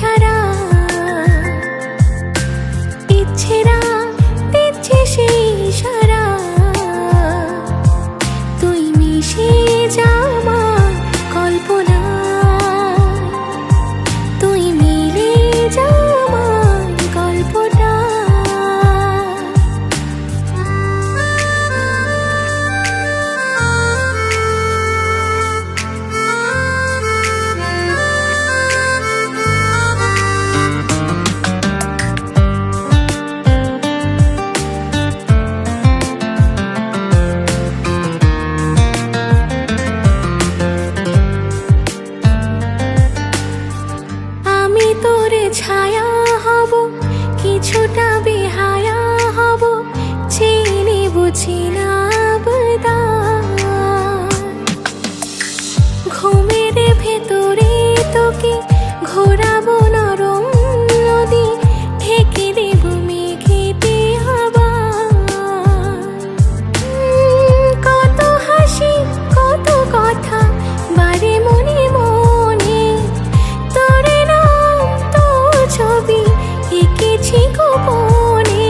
ছাড়া ইচ্ছেরা দিচ্ছে সেই ইশারা। তুই মিশে যা আমার কল্পনা, তুই মিলে যা আমার গল্পটা। আমি তোরে ছায়া হব, কিছুটা বেহায়া হব, চিনি বুঝি না ঘুমের ভেতরে তোকে ঘোরাবো নরম নদী, ঢেকে দেব মেঘেতে হাওয়া। কত হাসি কত কথা বারে মনে মনে, তোরে নাম তোর ছবি এঁকেছি গোপনে।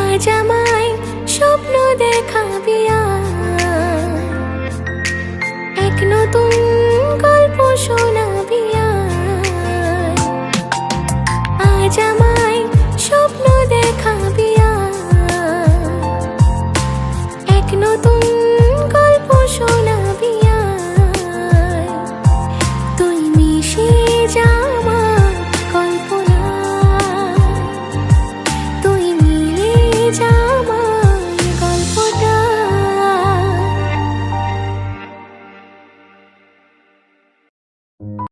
আজ আমায় স্বপ্ন দেখাবি এক নতুন